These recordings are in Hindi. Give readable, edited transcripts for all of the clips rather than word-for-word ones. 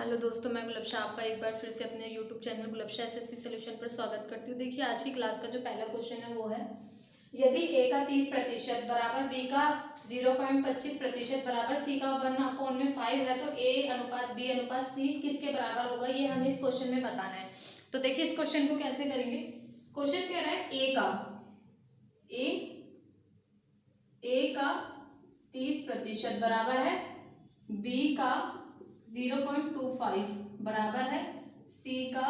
हेलो दोस्तों, मैं गुलबशा आपका एक बार फिर से अपने यूट्यूब चैनल गुलबशा एसएससी सॉल्यूशन पर स्वागत करती हूँ। देखिए, आज की क्लास का जो पहला क्वेश्चन है वो है, यदि a का 30% बराबर b का 0.25% बराबर c का 1/5 है तो a अनुपात b अनुपात c किसके बराबर होगा, ये हमें इस क्वेश्चन में बताना है। तो देखिए, इस क्वेश्चन को कैसे करेंगे। क्वेश्चन कह रहा है a का 30% बराबर है b का 0.25 बराबर है c का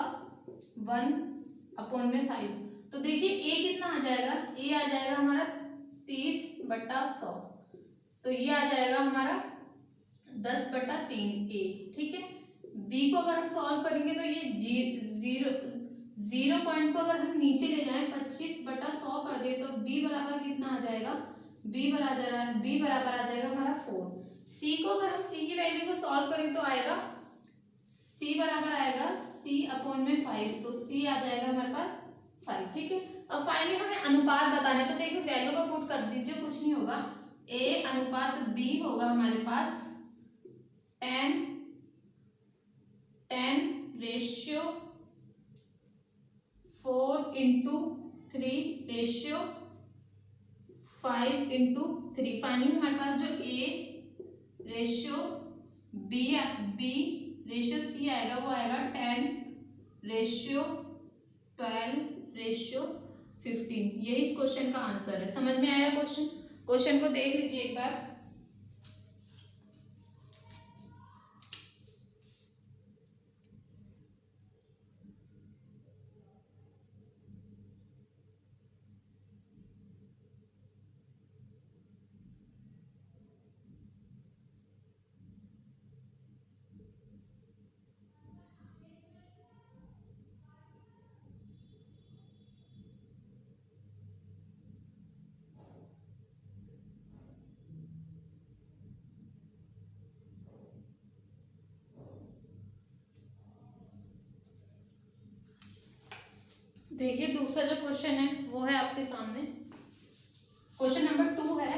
1/5। तो देखिए a कितना आ जाएगा, a आ जाएगा हमारा 30/100, तो ये आ जाएगा हमारा 10/3 a। ठीक है, b को अगर हम सॉल्व करेंगे तो ये जीरो पॉइंट को अगर हम नीचे ले जाएं 25/100 कर दे तो b बराबर कितना आ जाएगा, b बराबर आ जाएगा हमारा 4। c को अगर हम c की वैल्यू को सॉल्व करें तो आएगा c बराबर आएगा c/5, तो c आ जाएगा हमारे पास 5। ठीक है, अब फाइनली हमें अनुपात बताना है। तो देखिए, वैल्यू को पुट कर दीजिए, कुछ नहीं होगा, a अनुपात b होगा हमारे पास 10:4:3:5:3। फाइनली हमारे पास जो a/b/c आएगा वो आएगा 10:12:15। ये इस क्वेश्चन का आंसर है। समझ में आया क्वेश्चन को देख लीजिए एक बार। देखिए, दूसरा जो क्वेश्चन है वो है आपके सामने, क्वेश्चन नंबर 2 है।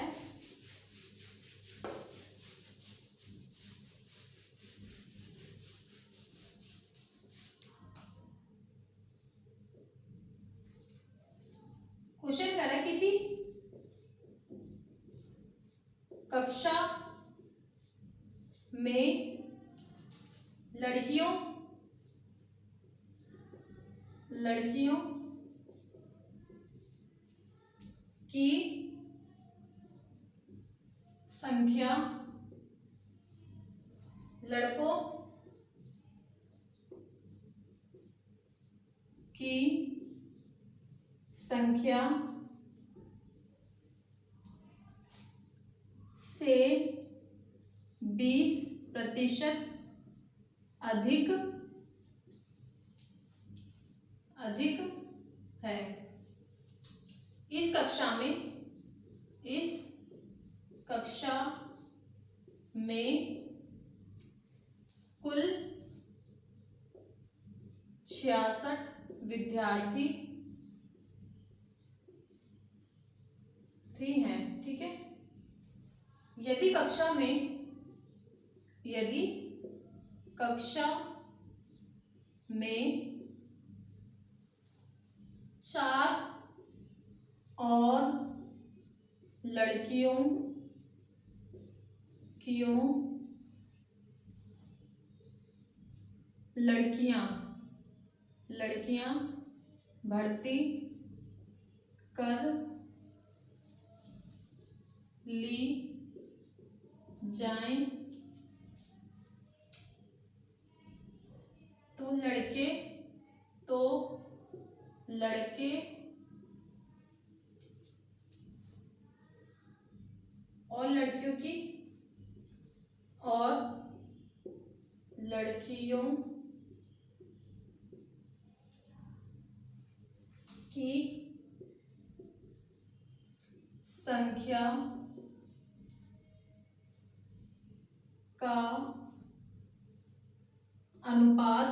क्वेश्चन कर रहा है, किसी कक्षा में लड़कियों की संख्या लड़कों की संख्या से 20% अधिक है। इस कक्षा में कुल 66 विद्यार्थी हैं। ठीक है, यदि कक्षा में 4 और लड़कियां भर्ती कर ली जाएं तो लड़के और लड़कियों की संख्या का अनुपात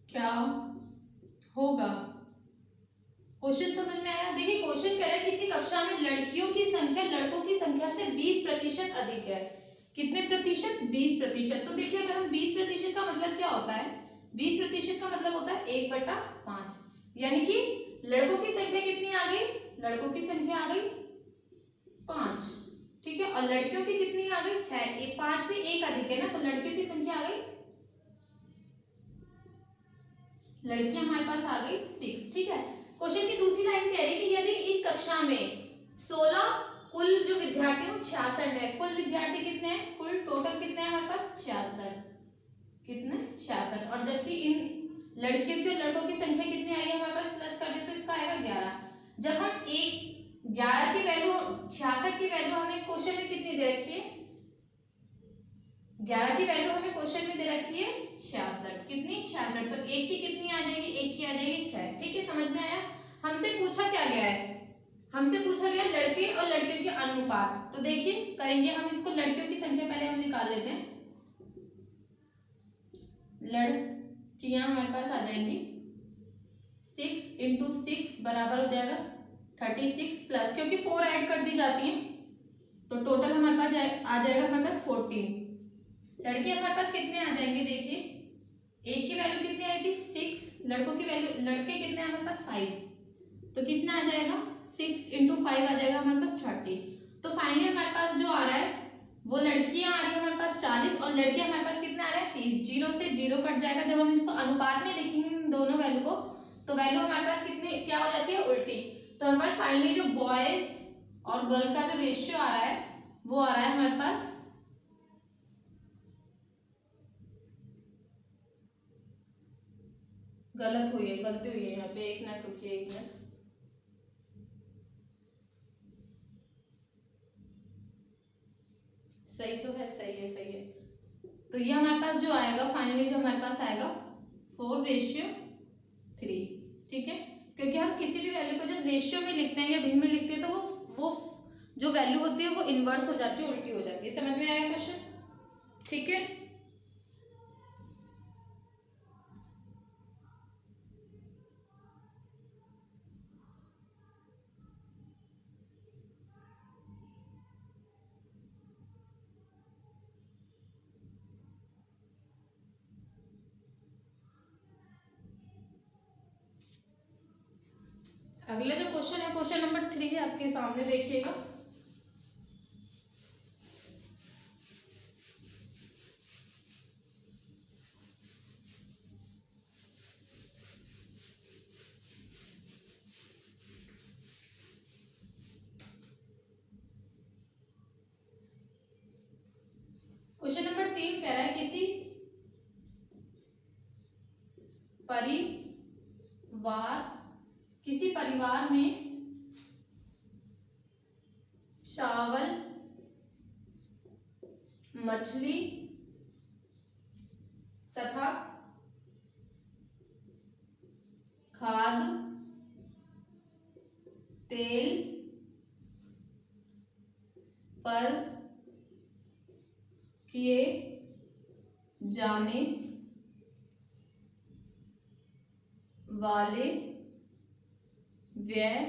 क्या होगा। क्वेश्चन समझ में आया। देखिए, क्वेश्चन कह रहा है किसी कक्षा में लड़कियों की संख्या लड़कों की संख्या से 20% अधिक है। कितने प्रतिशत? 20%। तो देखिए अगर हम 20% का मतलब क्या होता है, 20% का मतलब होता है 1/5, यानी कि लड़कों की संख्या कितनी आ गई? लड़कों की संख्या आ गई 5, ठीक है, और लड़कियों की कितनी आ गई? 6। 5 में 1 अधिक है ना, तो लड़कियों की संख्या आ गई, लड़कियां हमारे पास आ गई 6, ठीक है। क्वेश्चन की दूसरी लाइन कह रही है कि यदि इस कक्षा में 16 कुल जो विद्यार्थी हैं 66 है, कुल विद्यार्थी कितने हैं? कुल टोटल कितने हैं हमारे पास? 66, कितने? 66, और जबकि इन लड़कियों की और लड़कों की संख्या कितनी आई है हमारे पास? प्लस कर दे तो इसका आएगा 11। जब हम 11 की वैल्यू, 66 की वैल्यू हमें क्वेश्चन में कितनी दे रखी है? 11 की वैल्यू हमें क्वेश्चन में दे रखी है 66, कितनी? 66। तो 1 की कितनी आ जाएगी? 1 की आ जाएगी 6, ठीक है, समझ में आया। हमसे पूछा क्या गया है? हमसे पूछा गया लड़के और लड़कियों के अनुपात। तो देखिए करेंगे हम इसको, लड़कियों की संख्या पहले हम निकाल लेते हैं। लड़कियां हमारे पास आ जाएंगी 6 इंटू 6 बराबर हो जाएगा 36 प्लस, क्योंकि 4 ऐड कर दी जाती हैं तो टोटल हमारे पास आ जाएगा हमारे पास 14। लड़के हमारे पास कितने आ जाएंगे? देखिए एक की वैल्यू कितनी आई थी? 6, लड़कों की वैल्यू, लड़के कितने हैं हमारे पास? 5, तो कितना आ जाएगा? 6 इंटू 5 आ जाएगा हमारे पास 30। तो फाइनली हमारे पास जो आ रहा है वो लड़कियां आ रही है हमारे पास 40 और लड़के हमारे पास कितना आ रहा है? 30। 0 से 0 कट जाएगा। जब हम इसको अनुपात में लिखेंगे इन दोनों वैल्यू को, तो वैल्यू हमारे पास कितनी क्या हो जाती है? उल्टी। तो हमारे पास फाइनली जो बॉयज और गर्ल का जो रेशियो आ रहा है वो आ रहा है हमारे पास गलत हुई है, गलती हुई है यहाँ पे, एक मिनट रुकिए, एक मिनट। सही तो है, सही है, सही है। तो ये हमारे पास जो आएगा फाइनली, जो हमारे पास आएगा 4:3, ठीक है, क्योंकि हम किसी भी वैल्यू को जब रेशियो में लिखते हैं या भिन्न में लिखते हैं तो वो जो वैल्यू होती है वो इनवर्स हो जाती है, उल्टी हो जाती है। समझ में आया क्वेश्चन? ठीक है, अगला जो क्वेश्चन है क्वेश्चन नंबर 3 है, आपके सामने देखिएगा। क्वेश्चन नंबर 3 कह रहा है किसी परिवार में चावल, मछली तथा खाद, तेल पर किए जाने वाले व्यय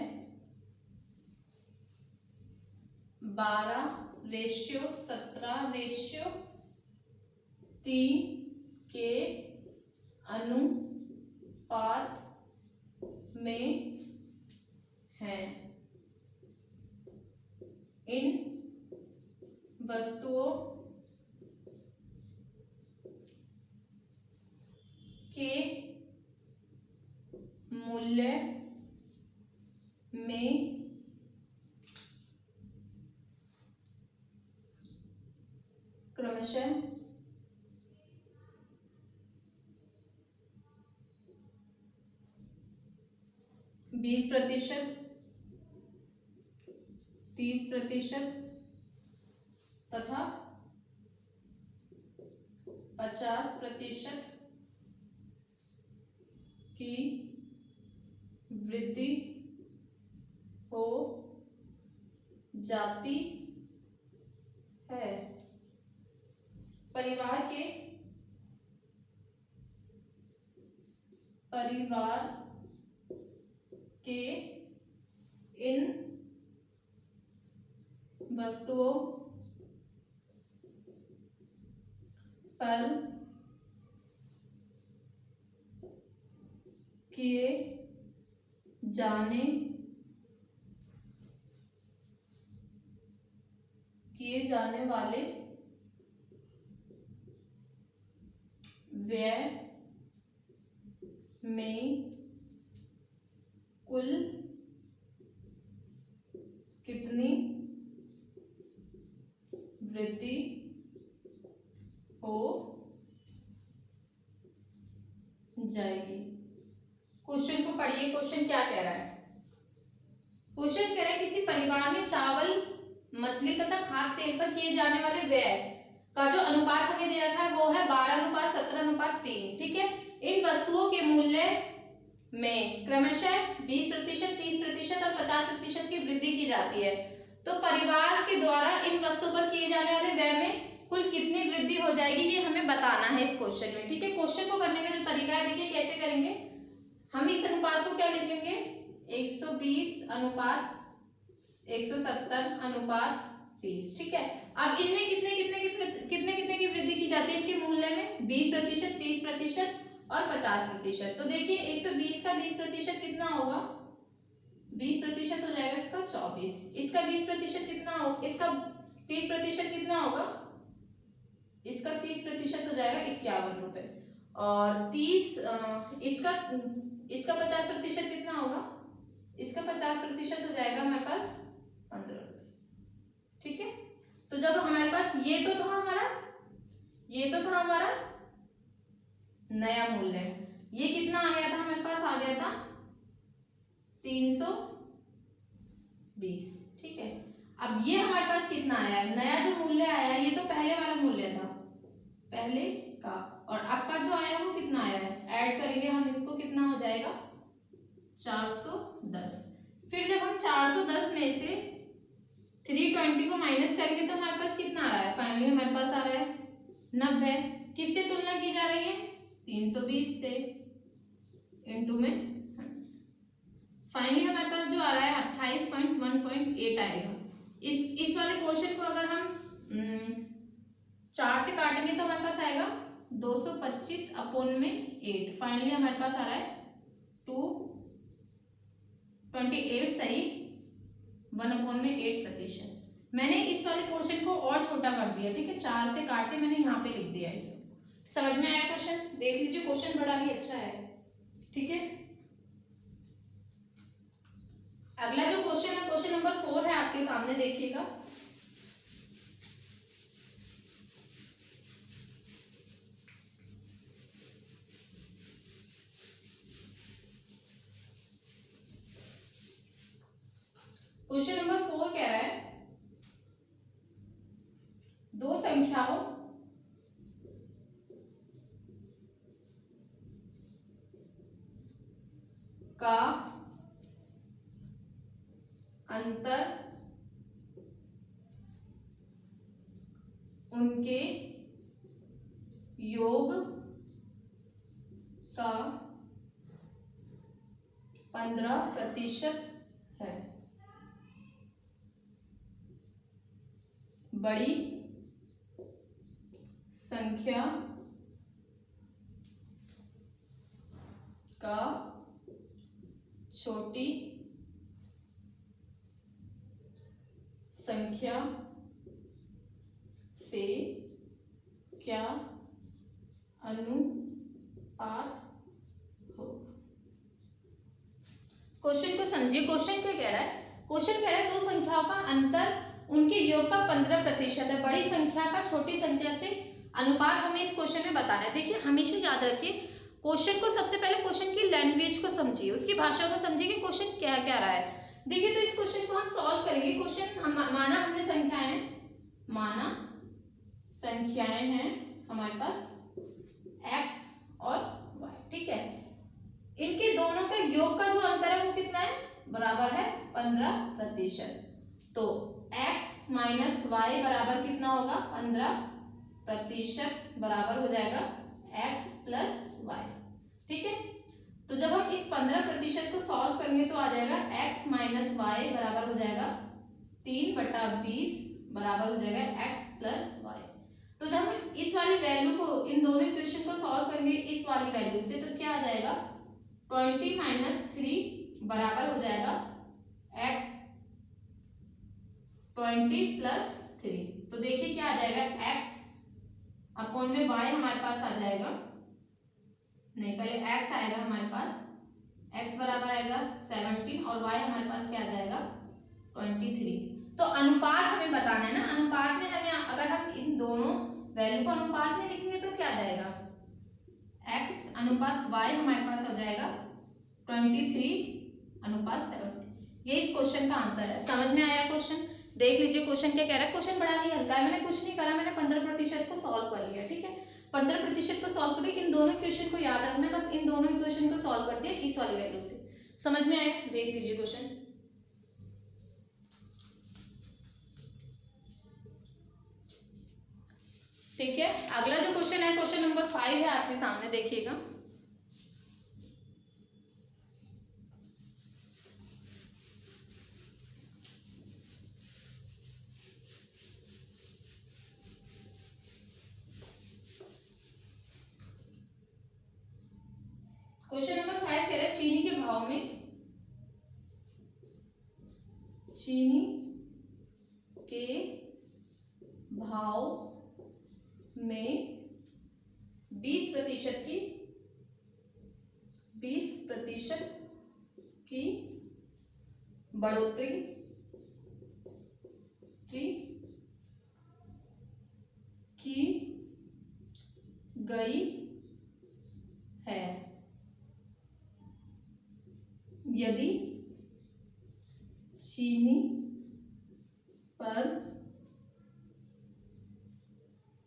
12:17:3 के अनुपात में है। इन वस्तुओं के मूल्य में क्रमशः 20%, 30% तथा 50% की वृद्धि हो जाती है। परिवार के इन वस्तुओं पर किए जाने वाले व्यय में कुल कितनी वृद्धि हो जाएगी। क्वेश्चन को पढ़िए। क्वेश्चन क्या कह रहा है? क्वेश्चन कह रहा है किसी परिवार में चावल, मछली तथा खाद्य तेल पर किए जाने वाले व्यय का जो अनुपात हमें दे रखा है वो है 12:17:3। ठीक है। इन वस्तुओं के मूल्य में क्रमशः 20%, 30% और 50% की वृद्धि की जाती है। तो परिवार के द्वारा इन वस्तुओं पर किए जाने वाले व्यय में कुल कितनी वृद्धि हो जाएगी ये हमें बताना है इस क्वेश्चन में। ठीक है। क्वेश्चन को करने का जो तरीका है देखिए कैसे करेंगे। हम इस अनुपात को क्या लिखेंगे? 120:170:30। ठीक है। अब इनमें कितने की वृद्धि की जाती है? इनके मूल्य में 20%, 30% और 50%। तो देखिए 120 का 20% कितना होगा? 20% हो जाएगा इसका 24। इसका 20% कितना होगा? इसका 30% कितना होगा? इसका 30% हो जाएगा 51 रुपए। और इसका 50% कितना होगा? इसका 50% हो जाएगा हमारे पास 15 रुपए। ठीक है। तो जब हमारे पास ये तो था हमारा नया मूल्य, ये कितना आ गया था? हमारे पास आ गया था 320। ठीक है। अब ये हमारे पास कितना आया है? नया जो मूल्य आया है ये तो पहले वाला मूल्य था, पहले का, और अब का जो आया वो कितना आया है? ऐड करेंगे हम इसको, कितना हो जाएगा? 410। फिर जब हम 410 में से 320 को माइनस करेंगे तो हमारे पास कितना आ रहा है? फाइनली हमारे पास आ रहा है 90। किससे तुलना की जा रही है? 320 से, इनटू में फाइनली हमारे पास जो आ रहा है 28.1.8 आएगा। इस वाले पोर्शन को अगर हम 4 से काटेंगे तो हमारे पास आएगा 225/8। फाइनली हमारे पास आ रहा है 228 सही 1/8%। मैंने इस वाले पोर्शन को और छोटा कर दिया। ठीक है। 4 से काट के मैंने यहाँ पे लिख दिया है। इसको समझ में आया? क्वेश्चन देख लीजिए, क्वेश्चन बड़ा ही अच्छा है। ठीक है। अगला जो क्वेश्चन है क्वेश्चन नंबर 4 है आपके सामने, देखिएगा। क्वेश्चन नंबर 4 कह रहा है दो संख्याओं का अंतर उनके योग का 15% है। बड़ी संख्या का छोटी संख्या से क्या अनुपात हो? क्वेश्चन को समझिए। क्वेश्चन क्या कह रहा है? क्वेश्चन कह रहा है दो संख्याओं का अंतर उनके योग का 15% है। बड़ी संख्या का छोटी संख्या से अनुपात हमें इस क्वेश्चन में बताना है। देखिए हमेशा याद रखिए क्वेश्चन को, सबसे पहले क्वेश्चन की लैंग्वेज को समझिए, उसकी भाषा को समझिए कि क्वेश्चन क्या क्या रहा है। देखिए तो इस क्वेश्चन को हम सॉल्व करेंगे। क्वेश्चन माना हमने संख्याएं हैं हमारे पास x और y। ठीक है। इनके दोनों का योग का जो अंतर है वो कितना है? बराबर है 15%। तो x माइनस y बराबर कितना होगा? 15% बराबर हो जाएगा x प्लस y। ठीक है। तो जब हम इस 15% को सॉल्व करेंगे तो आ जाएगा x माइनस y बराबर हो जाएगा 3/20 बराबर हो जाएगा x प्लस y। तो जब हम इस वाली वैल्यू को, इन दोनों इक्वेशन को सॉल्व करेंगे इस वाली वैल्यू से, तो क्या आ जाएगा 20 माइनस 3 बराबर हो जाएगा 20 प्लस 3। तो देखिए क्या आ जाएगा, x अपॉन में y हमारे पास आ जाएगा, नहीं पहले x आएगा हमारे पास, x बराबर आएगा 17 और y हमारे पास क्या आ जाएगा 23। तो अनुपात हमें बताना है ना, अनुपात में हमें अगर हम इन दोनों वैल्यू को अनुपात में लिखेंगे तो क्या आ जाएगा, x अनुपात y हमारे पास हो जाएगा 23 अनुपात 17। ये इस क्वेश्चन का आंसर है। समझ में आया क्वेश्चन? देख लीजिए क्वेश्चन क्या कह रहा है। क्वेश्चन बड़ा ही हल्का है, मैंने कुछ नहीं करा, मैंने 15% को सॉल्व कर लिया। ठीक है, 15% को सॉल्व करके इन दोनों इक्वेशन को याद रखना, बस इन दोनों इक्वेशन को सॉल्व कर दिया इस वाली वैल्यू से। समझ में आया? देख लीजिए क्वेश्चन। ठीक है, अगला जो क्वेश्चन है क्वेश्चन नंबर 5 है आपके सामने, देखिएगा। क्वेश्चन नंबर 5 कह रहा है चीनी के भाव में, चीनी के भाव में 20% की बढ़ोतरी की गई है यदि चीनी पर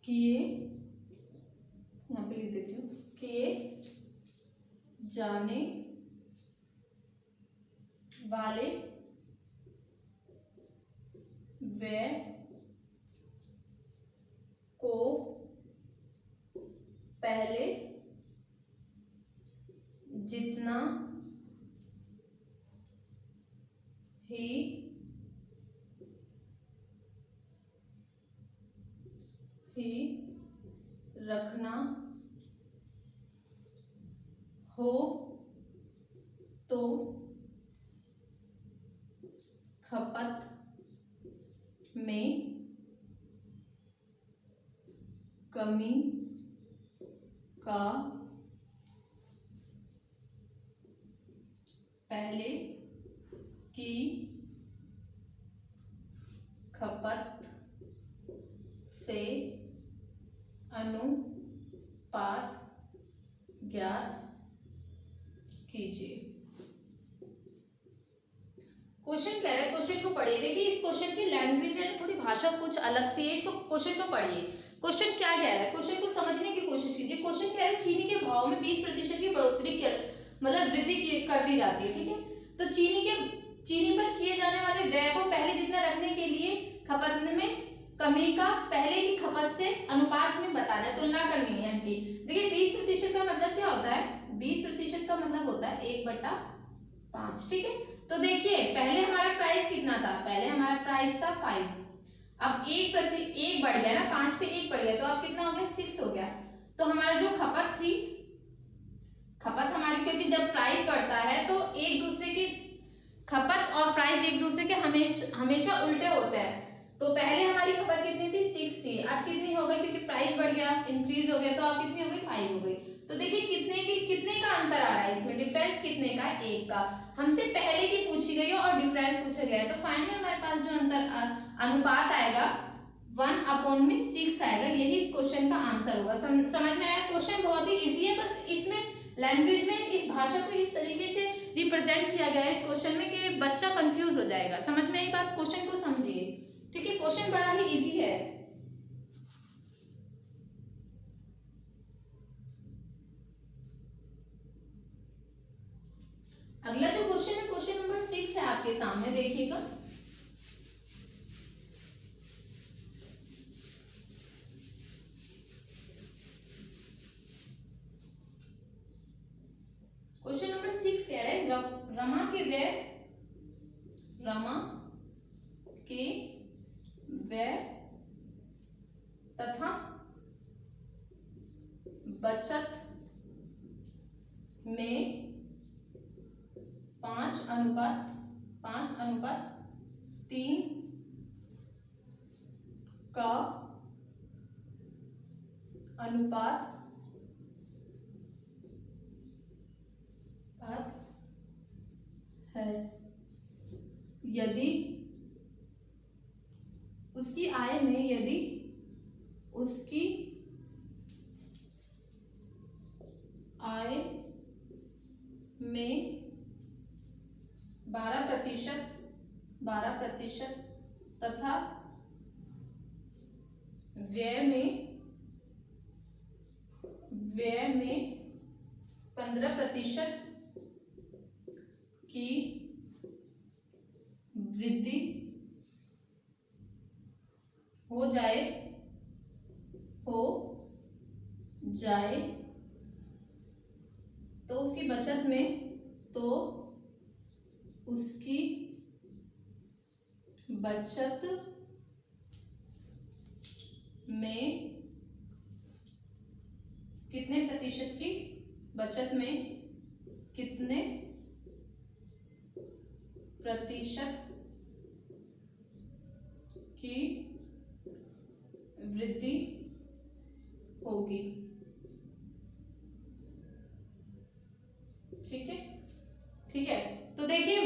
किए, यहाँ पे लिख देती हूँ, किए जाने वाले व्यय को पहले जितना ही रखना हो तो खपत में कमी का पहले की खपत से अनुपात ज्ञात कीजिए। क्वेश्चन कह रहा है, क्वेश्चन को पढ़िए। देखिए इस क्वेश्चन की लैंग्वेज है, थोड़ी भाषा कुछ अलग सी है, इसको क्वेश्चन को पढ़िए। क्वेश्चन क्या कह रहा है, क्वेश्चन को समझने की कोशिश कीजिए। क्वेश्चन कह रहा है चीनी के भाव में 20% की बढ़ोतरी मतलब वृद्धि कर दी जाती है। ठीक है, तो चीनी पर किए जाने वाले व्यय को पहले जितना रखने के लिए खपत में कमी का पहले की खपत से अनुपात में बताना है, तुलना करनी है इनकी। देखिए 20% का मतलब क्या होता है, 20% का मतलब होता है 1/5। ठीक है, तो देखिए पहले हमारा प्राइस कितना था, पहले हमारा प्राइस था 5, अब 1 बढ़ गया ना, 5 पे 1 बढ़ गया, तो अब कितना हो गया 6 हो गया। तो हमारा जो खपत थी, खपत हमारी, क्योंकि जब प्राइस बढ़ता है तो एक दूसरे की खपत और प्राइस एक दूसरे के हमेशा उल्टे होते हैं। तो पहले हमारी खपत कितनी थी 6 थी, अब कितनी हो गई, क्योंकि प्राइस बढ़ गया, इंक्रीज हो गया, तो अब कितनी हो गई 5 हो गई। तो देखिए कितने का अंतर आ रहा है इसमें, डिफरेंस कितने का, 1 का। हमसे पहले की पूछी गई है और डिफरेंस पूछा गया है, तो फाइनली हमारे पास जो अंतर अनुपात आएगा 1/6 आएगा। यही इस क्वेश्चन का आंसर होगा। समझ में आया? क्वेश्चन बहुत ही इजी है, बस इसमें लैंग्वेज में इस भाषा को इस तरीके से रिप्रेजेंट किया गया है इस क्वेश्चन में कि बच्चा कंफ्यूज हो जाएगा। समझ में आई बात? क्वेश्चन को समझिए। ठीक है, क्वेश्चन बड़ा ही इजी है। अगला जो क्वेश्चन है क्वेश्चन नंबर 6 है आपके सामने, देखिएगा। क्वेश्चन नंबर 6 कह रहा है रमा के व्यय तथा बचत में 5:3 का अनुपात है। यदि उसकी आय में 12% तथा व्यय में 15% की वृद्धि हो जाए तो उसकी बचत में कितने प्रतिशत की बचत में कितने प्रतिशत की वृद्धि होगी। ठीक है। तो देखिए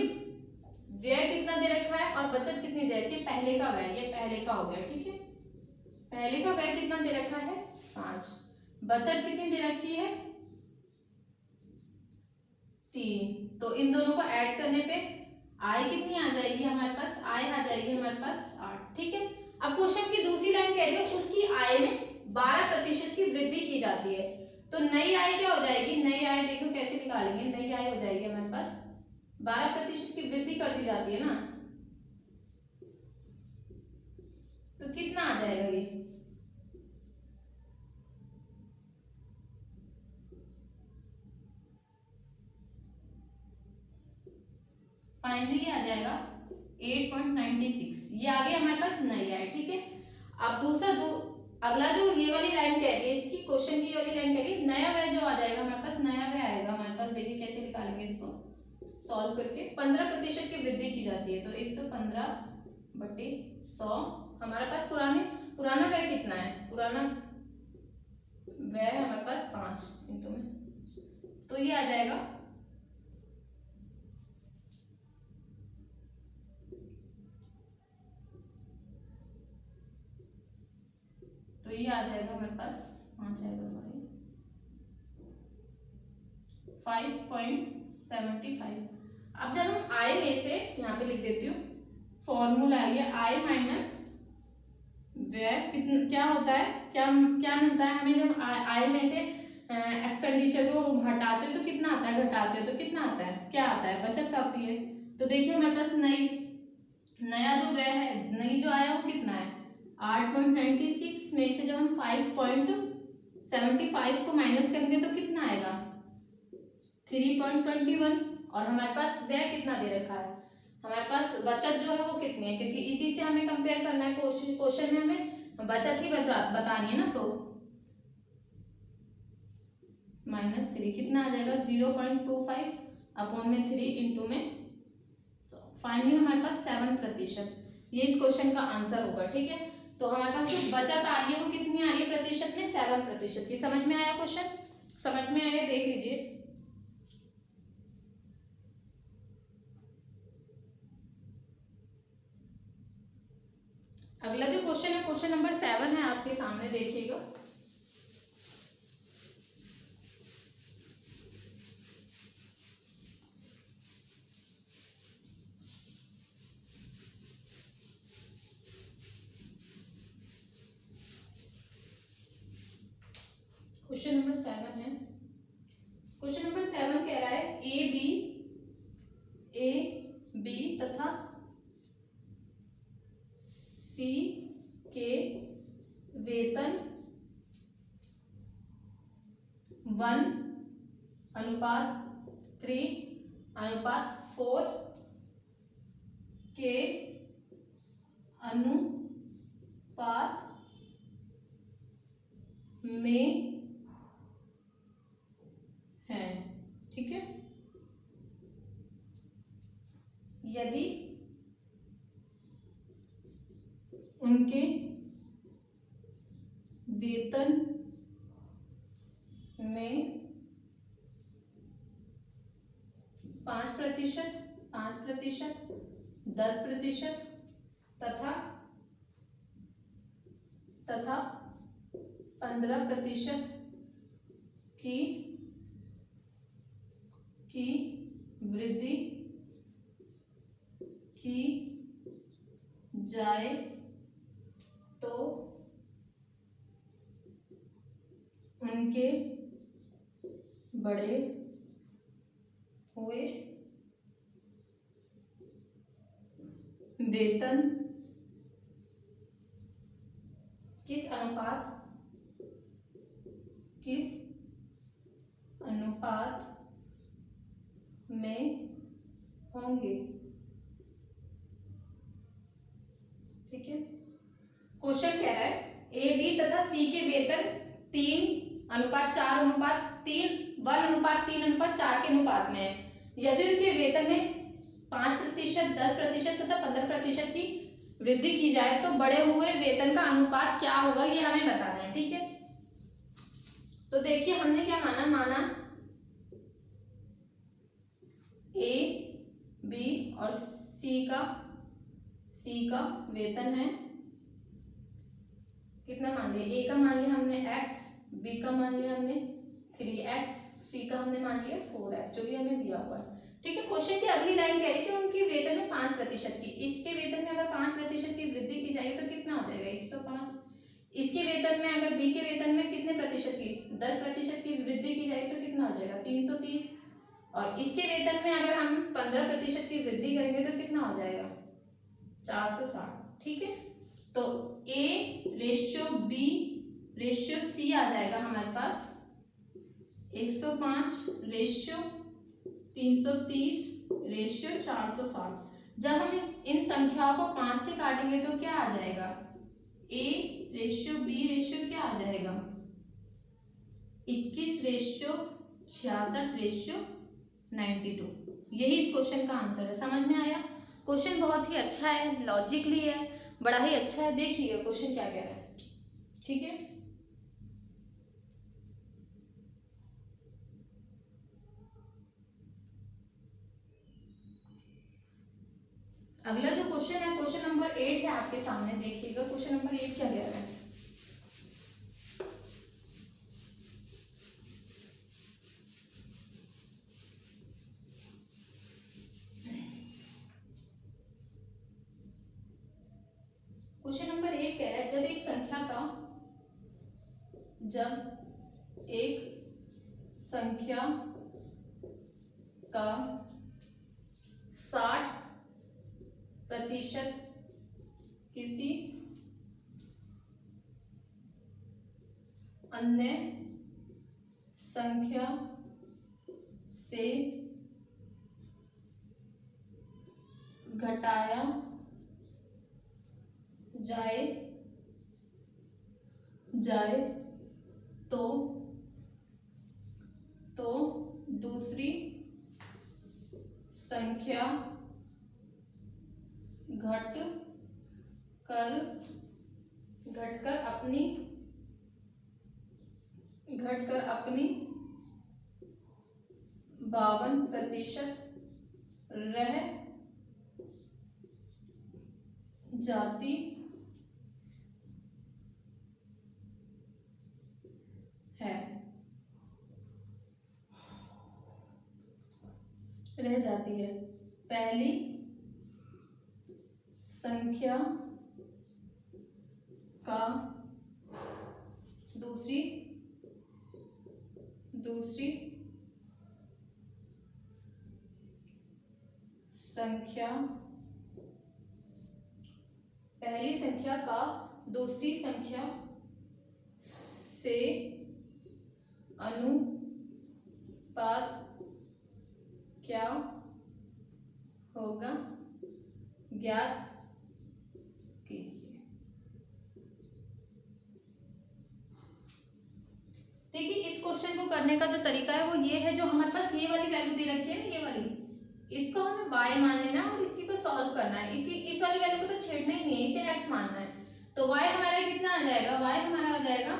व्यय कितना दे रखा है और बचत कितनी दे रखी है। पहले का व्यय, ये पहले का हो गया। ठीक है, पहले का व्यय कितना दे रखा है 5, बचत कितनी दे रखी है 3। तो इन दोनों को ऐड करने पे आय कितनी आ जाएगी हमारे पास, आय आ जाएगी हमारे पास 8। ठीक है, अब क्वेश्चन की दूसरी लाइन कह रही है उसकी आय में 12% की वृद्धि की जाती है। तो नई आय क्या हो जाएगी, नई आय देखो कैसे निकालेंगे। नई आय हो जाएगी हमारे पास 12% की वृद्धि कर दी जाती है ना, तो कितना आ जाएगा ये फाइनली आ जाएगा 8.96। ये आ गया हमारे पास नई आय। ठीक है, अब अगला जो ये वाली लाइन कह रही है, इसकी क्वेश्चन की वाली लाइन कह रही है नया व्यय जो आ जाएगा हमारे पास, नया व्यय आएगा हमारे पास। देखिए कैसे निकालेंगे इसको सॉल्व करके। 15% की वृद्धि की जाती है, तो 115/100 हमारे पास पुराना व्यय कितना है, पुराना व्यय हमारे पास 5 इंटू में, तो ये आ जाएगा 5.75। अब जब हम आय में से यहाँ पे लिख देती हूँ फॉर्मूला है ये, आय माइनस व्यय क्या होता है, क्या मिलता है हमें जब आय में से एक्सपेंडिचर को हटाते हैं तो कितना आता है, घटाते हैं तो कितना आता है, क्या आता है, बचत आती है। तो देखिए हमारे पास नया जो व्यय है, नई जो आया वो कितना है 8.96 में से जब हम 5.75 को माइनस करेंगे तो कितना आएगा 3.21। और हमारे पास व्यय कितना दे रखा है, हमारे पास बचत जो है वो कितनी है, क्योंकि इसी से हमें कंपेयर करना है। क्वेश्चन में हमें बचत ही बतानी है ना, तो -3 कितना आ जाएगा 0.25 अपॉन में 3 इंटू में, फाइनली हमारे पास 7%। ये इस क्वेश्चन का आंसर होगा। ठीक है, तो हमारे पास जो बचत आ रही है वो कितनी आ रही है प्रतिशत में 7% की। समझ में आया क्वेश्चन, समझ में आया देख लीजिए। अगला जो क्वेश्चन है क्वेश्चन नंबर 7 है आपके सामने, देखिएगा। क्वेश्चन नंबर 7 है, क्वेश्चन नंबर 7 कह रहा है ए बी तथा सी के वेतन 1:3:4 के अनुपात में वेतन में 5%, 5%, 10% तथा 15% की वृद्धि की जाए तो उनके बढ़े हुए वेतन किस अनुपात में होंगे। ठीक है, क्वेश्चन कह रहा है ए बी तथा सी के वेतन 3:4:3, 1:3:4 के अनुपात में है। यदि उनके वेतन में 5%, 10% तथा 15% की वृद्धि की जाए तो बढ़े हुए वेतन का अनुपात क्या होगा, ये हमें बताना है। ठीक है, तो देखिए हमने क्या माना ए बी और सी का वेतन है कितना मान लिया, ए का मान लिया हमने x, बी का मान लिया हमने 3x, सी का हमने मान लिया 4x, जो भी हमें दिया हुआ है। ठीक है, क्वेश्चन की अगली लाइन कह रही है कि उनके वेतन में 5% की, इसके वेतन में अगर 5% की वृद्धि की जाएगी तो कितना हो जाएगा 105। इसके वेतन में अगर बी के वेतन में कितने प्रतिशत की 10% की वृद्धि की जाएगी तो कितना हो जाएगा 330, और इसके वेतन में अगर हम 15% की वृद्धि करेंगे तो कितना हो जाएगा 460। ठीक है, तो A ratio B ratio C आ जाएगा हमारे पास 105 रेशियो 330 रेशियो 460। जब हम इन संख्याओं को 5 से काटेंगे तो क्या आ जाएगा, A रेशियो B रेशियो क्या आ जाएगा 21 रेशियो 66 रेशियो 92। यही इस क्वेश्चन का आंसर है। समझ में आया? क्वेश्चन बहुत ही अच्छा है, लॉजिकली है, बड़ा ही अच्छा है। देखिए क्वेश्चन क्या कह रहा है। ठीक है, अगला जो क्वेश्चन है क्वेश्चन नंबर 8 है आपके सामने। देखिएगा क्वेश्चन नंबर 8 क्या कह रहा है। क्वेश्चन नंबर 8 कह रहा है जब एक संख्या का 60% किसी अन्य संख्या से घटाया जाए तो दूसरी संख्या घटकर अपनी 52% रह जाती है। पहली संख्या का दूसरी संख्या पहली संख्या का दूसरी संख्या से अनुपात क्या होगा ज्ञात कीजिए। देखिए इस क्वेश्चन को करने का जो तरीका है वो ये है, जो हमारे पास ये वाली वैल्यू दे रखी है ना, ये वाली, इसको हमें y मान लेना और इसी को सॉल्व करना है। इस वाली वैल्यू को तो छेड़ना ही नहीं है, इसे x मानना है। तो y हमारा कितना आ जाएगा, y हमारा आ जाएगा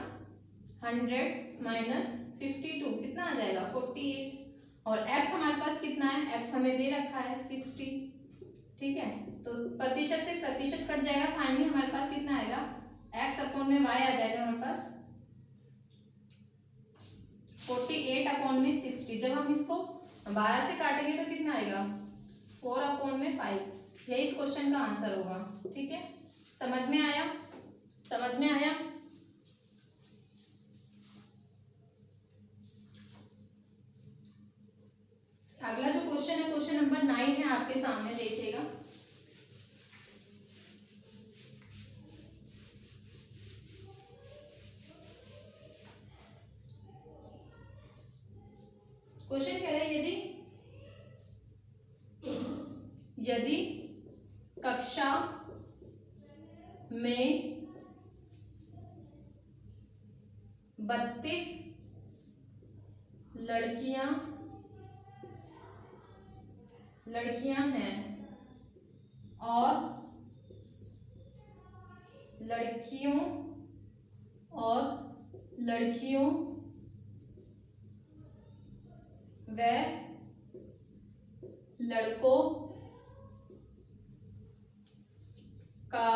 100 माइनस 52 कितना आ जाएगा 48। और x हमारे पास कितना है, x हमें दे रखा है 60। ठीक है, तो प्रतिशत से प्रतिशत कट जाएगा, फाइनली हमारे पास कितना आएगा x अपॉन में y आ जाएगा हमारे पास 48 अपॉन में 60। जब हम इसको 12 से काटेंगे तो कितना आएगा 4 अपॉन में 5। यही इस क्वेश्चन का आंसर होगा। ठीक है, समझ में आया, समझ में आया। अगला जो क्वेश्चन है क्वेश्चन नंबर 9 है, आपके सामने देखिएगा। क्वेश्चन कह रहा है यदि कक्षा में 32 लड़कियां हैं और लड़कियों व लड़कों का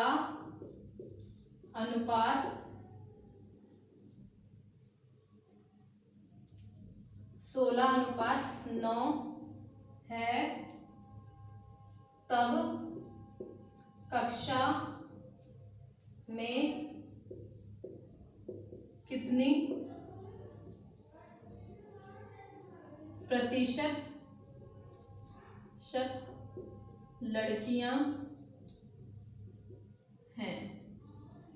अनुपात 16:9 है, तब कक्षा में कितनी प्रतिशत लड़कियां हैं।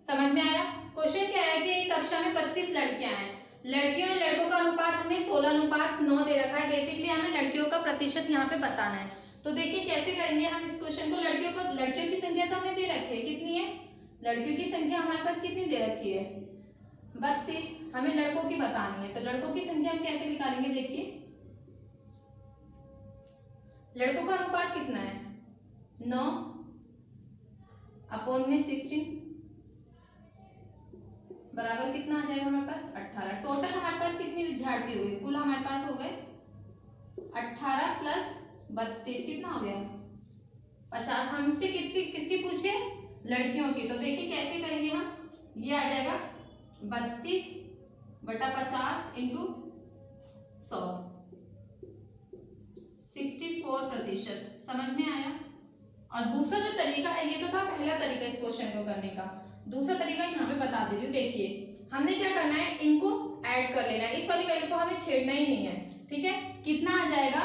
समझ में आया। क्वेश्चन क्या है कि कक्षा में 32 लड़कियां हैं, लड़कियों और लड़कों का अनुपात हमें 16:9 दे रखा है। बेसिकली हमें लड़कियों का प्रतिशत यहाँ पे बताना है। तो देखिए कैसे करेंगे हम इस क्वेश्चन को। लड़कियों की संख्या तो हमें दे रखी है, कितनी है, लड़कियों की संख्या हमारे पास कितनी दे रखी है 32। हमें लड़कों की बतानी है, तो लड़कों की संख्या हम कैसे निकालेंगे। देखिए लड़कों का अनुपात कितना है 9 अपॉन में 16 बराबर कितना आ जाएगा हमारे पास 18। टोटल हमारे पास कितने विद्यार्थी हो गए, कुल हमारे पास हो गए 18 प्लस 32 कितना हो गया 50। हमसे किसकी पूछे, लड़कियों की। तो देखिए कैसे करेंगे हम, ये आ जाएगा 32/50 इंटू 100 64%। समझ में आया। और दूसरा जो तरीका है, ये तो था पहला तरीका इस क्वेश्चन को करने का। दूसरा तरीका यहाँ पे बता दे रही हूँ। देखिए हमने क्या करना है, इनको ऐड कर लेना है, इस वाली वैल्यू को हमें छेड़ना ही नहीं है। ठीक है, कितना आ जाएगा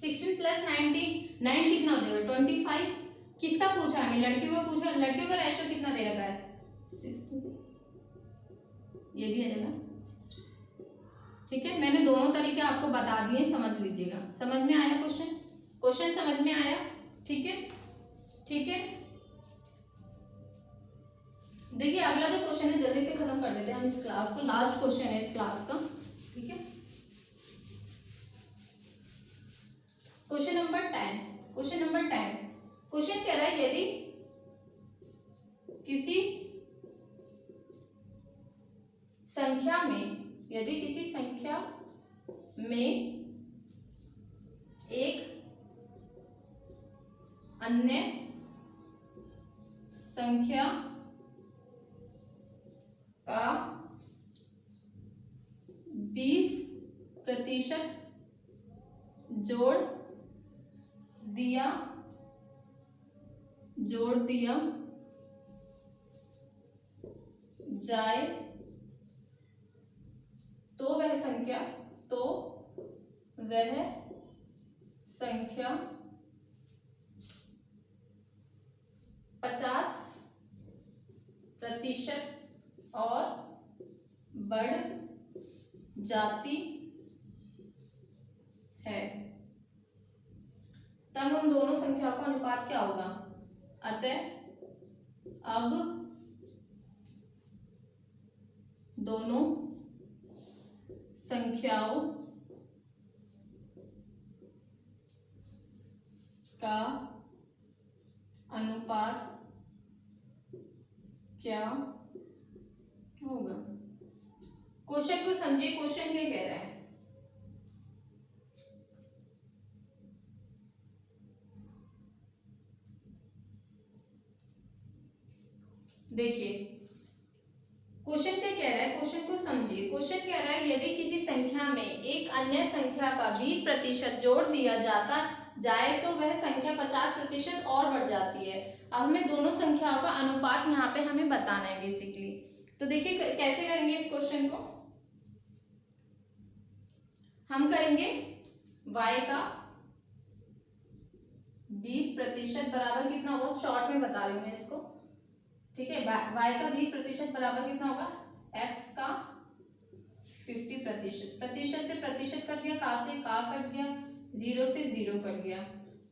16 प्लस 19, 9 कितना हो जाएगा 25। किसका पूछा हमें, लड़कियों का पूछा। लड़कियों का रेशियो कितना दे रखा है 6, ये भी आ जाएगा। ठीक है, मैंने दोनों तरीके आपको बता दिए, समझ लीजिएगा। समझ में आया क्वेश्चन समझ में आया। ठीक है, ठीक है। देखिए अगला जो क्वेश्चन है जल्दी से खत्म कर देते हैं हम इस क्लास को, लास्ट क्वेश्चन है इस क्लास का। ठीक है, क्वेश्चन नंबर 10। क्वेश्चन कह रहा है यदि किसी संख्या में एक अन्य संख्या का 20% जोड़ दिया जाए तो वह संख्या 50% और बढ़ जाती है, तब उन दोनों संख्याओं का अनुपात क्या होगा। अतः अब दोनों संख्याओं का अनुपात क्या होगा। क्वेश्चन को समझिए, क्वेश्चन क्या कह रहा है। देखिए क्वेश्चन क्या कह रहा है, क्वेश्चन को समझिए। क्वेश्चन कह रहा है यदि किसी संख्या में एक अन्य संख्या का 20% जोड़ दिया जाता जाए तो वह संख्या 50% और बढ़ जाती है। अब हमें दोनों संख्याओं का अनुपात यहाँ पे हमें बताना है बेसिकली। तो देखिए कैसे करेंगे इस क्वेश्चन को। हम करेंगे y का 20% बराबर कितना होगा, शॉर्ट में बता रही हूँ मैं इसको, ठीक है। y का 20% बराबर कितना होगा, x का 50%। प्रतिशत से प्रतिशत कट गया, का से का कट गया, 0 से 0 कट गया,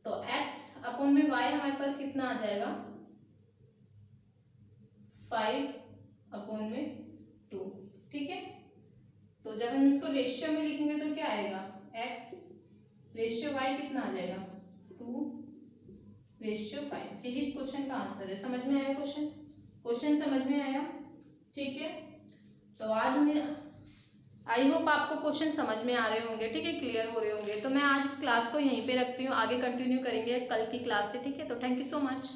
तो x अपॉन में y हमारे पास कितना आ जाएगा, 5 अपॉन में 2, ठीक है। तो जब हम इसको रेशियो में लिखेंगे तो क्या आएगा, x रेशियो y कितना आ जाएगा, 2/5। यही इस क्वेश्चन का आंसर है। समझ में आया क्वेश्चन, क्वेश्चन समझ में आया, ठीक है। तो आज हमें आई होप आपको क्वेश्चन समझ में आ रहे होंगे, ठीक है, क्लियर हो रहे होंगे। तो मैं आज इस क्लास को यहीं पे रखती हूँ, आगे कंटिन्यू करेंगे कल की क्लास से, ठीक है। तो थैंक यू सो मच।